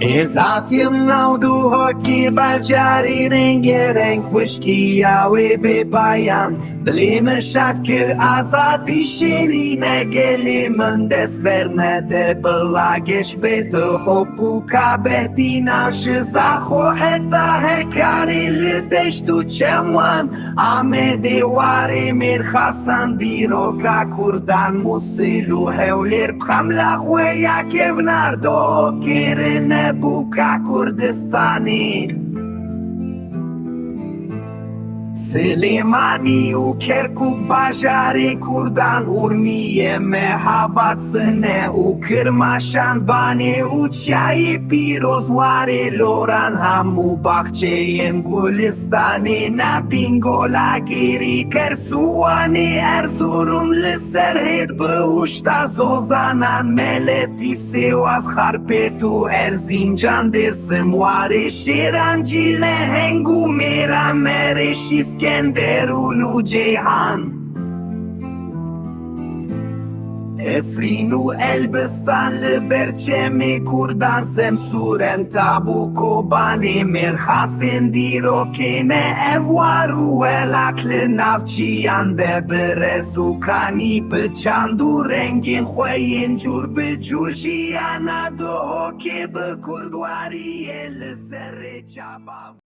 Zatim naudu hoki bajari rengereng fışki yawe be bayan Dilime şakir azadi şirine gelimin desverne de belageş bete hopu kabetina şizaho eta hekarili deştu çeman Amede ware mir Hasan diro ka kurdan musilu hevler phamla khoya kevnardo kirne buka Kurdistani Selimani u Kerkuk bajari kurdan urmiye mehabat sne u kırmaşan bani u çayı piroz vare loran hamu bahçeyen Gulistani na pingola giri kersuani Erzurum liserhet bıuşta zozanan meleti Sivas harpetu Erzincan desim vare şirancile hengu mera mereşis İskenderun'u Ceyhan Efrinu Elbistanlı Berçemi Kurdan Semsuren Tabu Kobani Mirhasin Diro Kene Evvaru Elaklı Navçiyan Bebere Sukani Bıçandu Rengin Khoyin Cur Bıcur Jiyana Doho Kebe Kurdwari El Serre Çaba